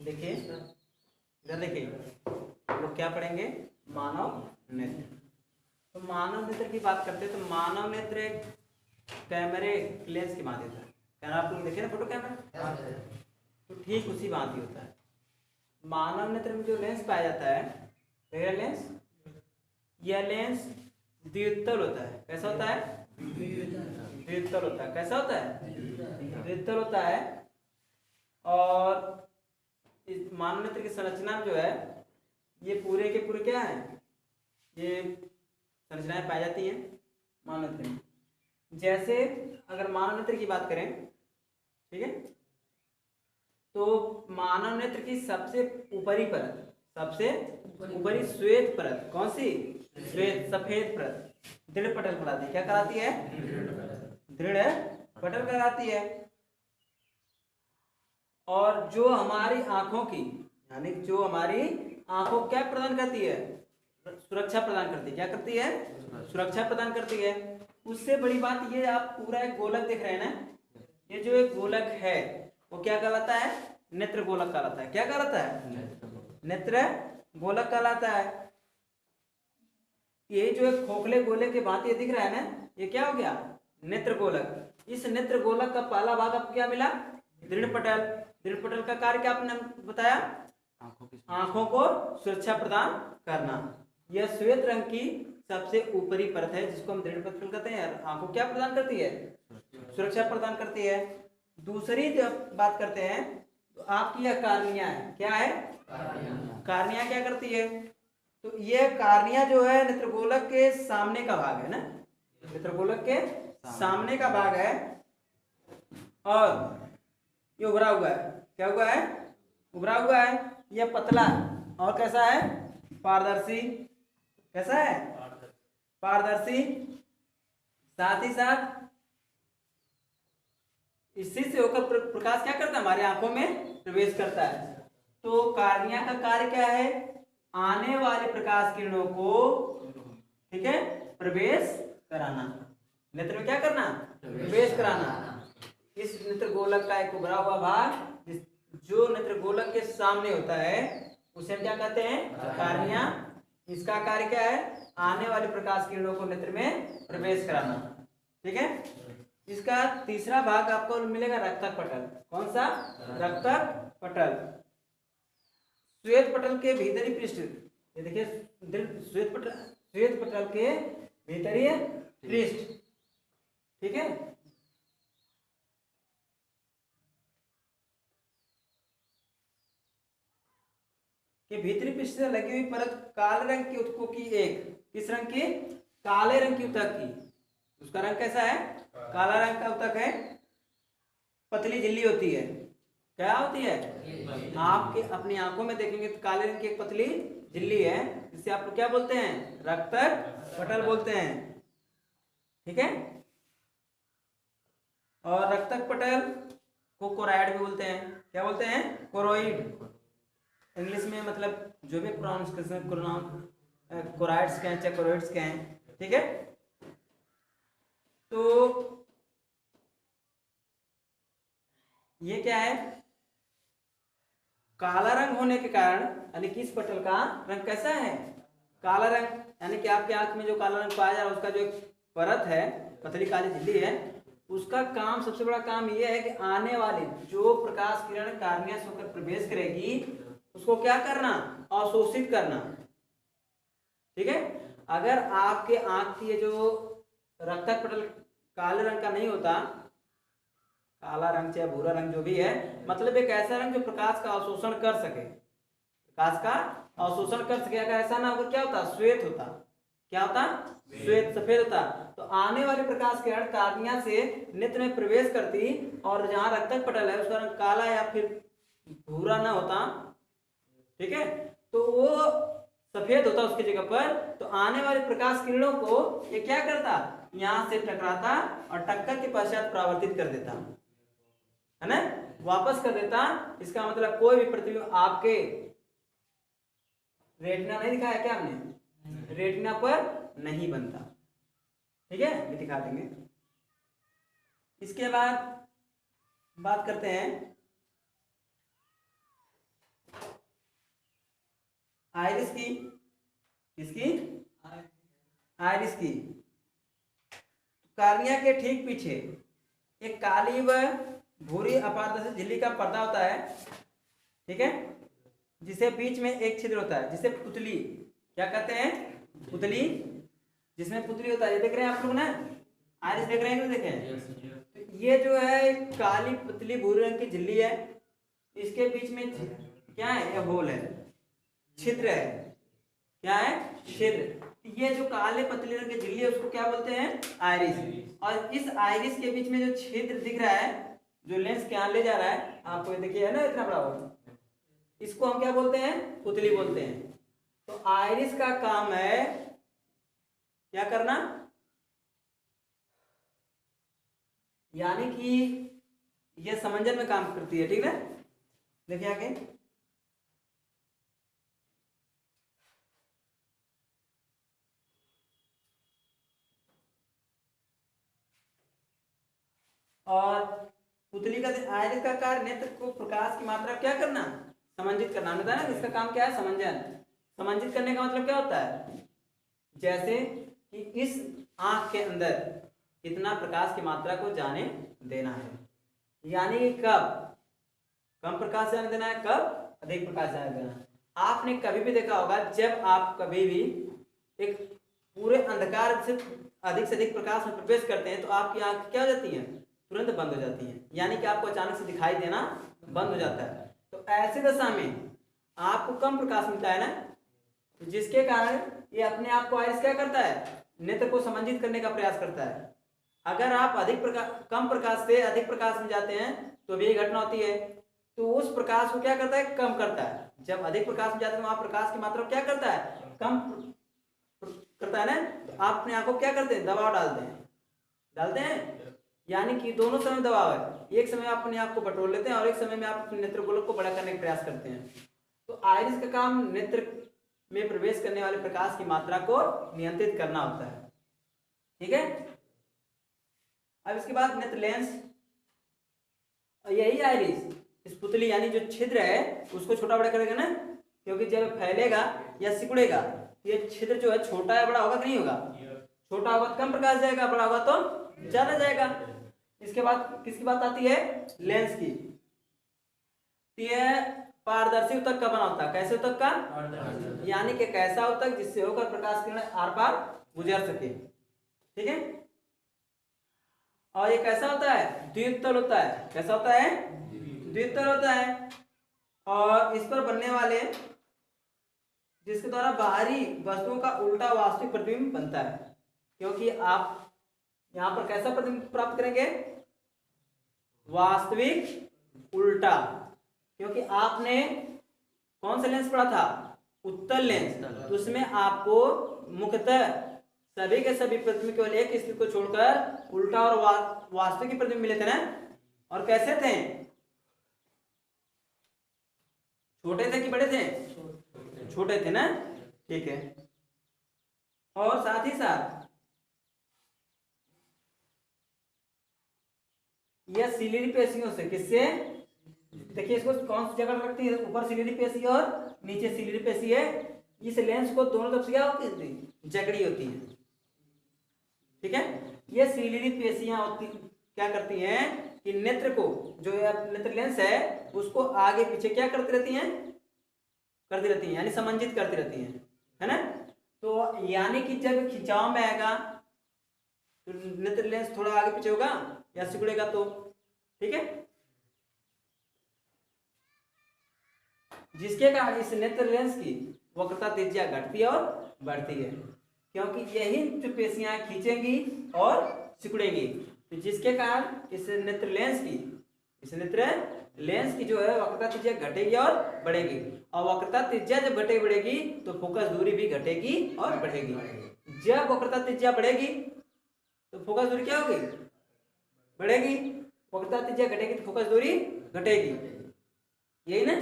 देखिए इधर देखिए, हम लोग क्या पढ़ेंगे, मानव नेत्र। तो मानव नेत्र की बात करते हैं तो मानव नेत्र एक कैमरे लेंस की भांति होता है। कैमरा आप लोग देखे ना, फोटो कैमरा, तो ठीक उसी भांति होता है। मानव नेत्र में जो लेंस पाया जाता है, लेंस, यह लेंस द्वितल होता है। कैसा होता है? द्वितल होता है। कैसा होता है? द्वितल होता है। और इस मानव नेत्र की संरचना जो है, ये पूरे के पूरे क्या है, ये संरचनाएं पाई जाती हैं मानव नेत्र में। जैसे अगर मानव नेत्र की बात करें, ठीक है, तो मानव नेत्र की सबसे ऊपरी परत, सबसे ऊपरी श्वेत परत, कौन सी? श्वेत, सफेद परत दृढ़ पटल कहलाती है। क्या कहलाती है? दृढ़ पटल कहलाती है। और जो हमारी आंखों की, यानी जो हमारी आंखों क्या प्रदान करती है? सुरक्षा प्रदान करती है। क्या करती है? सुरक्षा प्रदान करती है। उससे बड़ी बात ये, आप पूरा एक गोलक देख रहे हैं ना, ये जो एक गोलक है वो क्या कहलाता है? नेत्र गोलक कहलाता है। क्या कहलाता है? नेत्र गोलक कहलाता है। ये जो एक खोखले गोले के भांति दिख रहा है ना, ये क्या हो गया? नेत्र गोलक। इस नेत्र गोलक का पहला भाग आपको क्या मिला? दृढ़ पटल। दृढ़ पटल का कार्य क्या आपने बताया? आंखों को सुरक्षा प्रदान करना। यह श्वेत रंग की सबसे ऊपरी परत है जिसको हम दृढ़ पटल कहते हैं। आंखों क्या प्रदान करती है? सुरक्षा प्रदान करती है। दूसरी जब बात करते हैं तो आपकी यह कार्निया है। क्या है? कार्निया क्या करती है? तो यह कार्निया जो है नेत्रगोलक के सामने का भाग है ना, नेत्रगोलक के सामने का भाग है। और ये उभरा हुआ है। क्या हुआ है? उभरा हुआ है। यह पतला है और कैसा है? पारदर्शी। कैसा है? पारदर्शी। साथ ही साथ इसी से होकर प्रकाश क्या करता है? हमारी आंखों में प्रवेश करता है। तो कार्निया का कार्य क्या है? आने वाले प्रकाश किरणों को, ठीक है, प्रवेश कराना। नेत्र में क्या करना? प्रवेश कराना। इस नेत्र गोलक का एक उभरा हुआ भाग जो नेत्र गोलक के सामने होता है उसे हम क्या कहते हैं? कार्निया। इसका कार्य क्या है? आने वाले प्रकाश किरणों को नेत्र में प्रवेश कराना। ठीक है। इसका तीसरा भाग आपको मिलेगा रक्तक पटल। कौन सा? रक्तक पटल। श्वेत पटल के भीतरी पृष्ठ, ये देखिए, श्वेत पटल के भीतरी पृष्ठ, ठीक है, के भीतरी पृष्ठ से लगी हुई परत काले रंग के ऊतकों की एक, किस रंग की? काले रंग की ऊतक की। उसका रंग कैसा है? काला रंग का ऊतक है। पतली झिल्ली होती है। क्या होती है? आपके अपनी आंखों में देखेंगे तो काले रंग की एक पतली झिल्ली है, जिसे आप लोग क्या बोलते हैं? रक्तक पटल बोलते हैं। ठीक है। और रक्तक पटल को कोराइड भी बोलते हैं। क्या बोलते हैं? कोरोइड। इंग्लिश में मतलब जो भी प्रोनाउंसिएशन कोराइड्स के हैं चाहे कोरोइड्स के हैं। ठीक है। तो ये क्या है? काला रंग होने के कारण, यानी कि इस पटल का रंग कैसा है? काला रंग। यानी कि आपके आंख में जो काला रंग पाया जा रहा है उसका जो परत है, पतली काली झिल्ली है, उसका काम, सबसे बड़ा काम यह है कि आने वाली जो प्रकाश किरण कार्निया से होकर प्रवेश करेगी उसको क्या करना? अवशोषित करना। ठीक है। अगर आपके आंख की जो रक्तक पटल काले रंग का नहीं होता, काला रंग चाहे भूरा रंग जो भी है, मतलब एक ऐसा रंग जो प्रकाश का अवशोषण कर सके, प्रकाश का अवशोषण कर सके। अगर ऐसा ना होकर क्या होता? श्वेत होता। क्या होता? श्वेत, सफेद होता। तो आने वाले प्रकाश किरण कार्निया से नेत्र में प्रवेश करती और जहां रक्तक पटल है उसका रंग काला या फिर भूरा ना होता, ठीक है, तो वो सफेद होता उसकी जगह पर। तो आने वाले प्रकाश किरणों को ये क्या करता? यहां से टकराता और टक्कर के पश्चात परावर्तित कर देता, है ना, वापस कर देता। इसका मतलब कोई भी प्रतिबिंब आपके रेटिना नहीं दिखाया क्या हमने? रेटिना पर नहीं बनता। ठीक है, ये दिखा देंगे। इसके बाद बात करते हैं आइरिस की, किसकी, आइरिस की। कार्निया के ठीक पीछे एक काली व भूरी अपारदर्शी झिल्ली का पर्दा होता है, ठीक है, जिसे बीच में एक छिद्र होता है, जिसे पुतली क्या कहते हैं, पुतली, जिसमें पुतली होता है। ये देख रहे हैं आप लोग ना, आइरिस देख रहे हैं, देखे हैं? तो ये जो है काली पतली भूरे रंग की झिल्ली है, इसके बीच में क्या है, ये होल है, छिद्र है, क्या है, छिद्र। ये जो काले पतले रंग की झिल्ली है उसको क्या बोलते हैं, आइरिस। और इस आइरिस के बीच में जो छिद्र दिख रहा है, जो लेंस के यहाँ ले जा रहा है, आपको देखिए है ना इतना बड़ा होगा, इसको हम क्या बोलते हैं, पुतली बोलते हैं। तो आइरिस का काम है क्या करना, यानी कि ये समंजन में काम करती है, ठीक है। देखिए आगे, और पुतली का आइरिस का कार्य नेत्र को प्रकाश की मात्रा क्या करना, समंजित करना। हमने बताया ना इसका काम क्या है, समंजन। समंजित करने का मतलब क्या होता है, जैसे कि इस आंख के अंदर कितना प्रकाश की मात्रा को जाने देना है, यानी कि कब कम प्रकाश जाने देना है, कब अधिक प्रकाश जाने देना है। आपने कभी भी देखा होगा, जब आप कभी भी एक पूरे अंधकार से अधिक प्रकाश में प्रवेश करते हैं तो आपकी आंख क्या हो जाती है, तुरंत बंद हो जाती है, यानी कि आपको अचानक से दिखाई देना बंद हो जाता है। तो ऐसी दशा में आपको कम प्रकाश मिलता है ना, जिसके कारण ये अपने आप को आइरिस क्या करता है, नेत्र को समंजित करने का प्रयास करता है। अगर आप कम प्रकाश से अधिक प्रकाश में जाते हैं तो भी घटना होती है, तो उस प्रकाश को क्या करता है, कम करता है। जब अधिक प्रकाश में जाते हैं वहां प्रकाश की मात्रा क्या करता है, कम करता है ना, तो आप अपने आंखों को क्या करते हैं, दबाव डालते हैं, यानी कि दोनों समय दबाव है। एक समय आप अपने आप को बटोर लेते हैं और एक समय में आप अपने नेत्र गोलक को बड़ा करने का प्रयास करते हैं। तो आइरिस का काम नेत्र में प्रवेश करने वाले प्रकाश की मात्रा को नियंत्रित करना होता है, ठीक है। अब इसके बाद नेत्र लेंस, और यही आइरिस इस पुतली यानी जो छिद्र है उसको छोटा बड़ा करेगा ना, क्योंकि जब फैलेगा या सिकुड़ेगा ये छिद्र जो है छोटा या बड़ा होगा कि नहीं होगा, छोटा होगा तो कम प्रकाश जाएगा, बड़ा होगा तो ज्यादा जाएगा। इसके बाद किसकी बात आती है, लेंस की। यह पारदर्शी उत्तक का बना होता है, कैसे उत्तक का, यानी कि कैसा उत्तक जिससे होकर प्रकाश किरण आर पार गुजर सके, ठीक है। और ये कैसा होता है, द्वितल होता है, कैसा होता है, द्वितल होता है। और इस पर बनने वाले, जिसके द्वारा बाहरी वस्तुओं का उल्टा वास्तविक प्रतिबिंब बनता है, क्योंकि आप यहां पर कैसा प्रतिबिंब प्राप्त करेंगे, वास्तविक उल्टा, क्योंकि आपने कौन सा लेंस पढ़ा था, उत्तल लेंस, तो उसमें आपको मुख्यतः सभी के सभी प्रतिबिंब केवल एक स्थिति को छोड़कर उल्टा और वास्तविक प्रतिबिंब मिले थे ना। और कैसे थे, छोटे थे कि बड़े थे, छोटे थे ना, ठीक है। और साथ ही साथ यह सिलीरी पेशियों से, किससे, देखिए इसको कौन सी जगह रखती है, ऊपर सिलीरी पेशी और नीचे सिलीरी पेशी है। इस लेंस को दोनों तरफ से क्या होती है, जकड़ी होती है, ठीक है। ये सिलीरी पेशियां होती क्या करती हैं कि नेत्र को, जो नेत्र लेंस है उसको आगे पीछे क्या करती रहती हैं, यानी समंजित करती रहती हैं, है ना। तो यानी कि जब खिंचाव में आएगा तो नेत्र लेंस थोड़ा आगे पीछे होगा या सिकुड़ेगा, तो ठीक है, जिसके कारण इस नेत्र लेंस की वक्रता त्रिज्या घटती है और बढ़ती है, क्योंकि यही जो पेशियां खींचेंगी और सिकुड़ेंगी, तो जिसके कारण इस नेत्र लेंस की जो है वक्रता त्रिज्या घटेगी और बढ़ेगी। और वक्रता त्रिज्या जब घटेगी बढ़ेगी तो फोकस दूरी भी घटेगी और बढ़ेगी। जब वक्रता त्रिज्या बढ़ेगी तो फोकस दूरी क्या होगी, बढ़ेगी। वक्रता त्रिज्या घटेगी तो फोकस दूरी घटेगी, यही ना।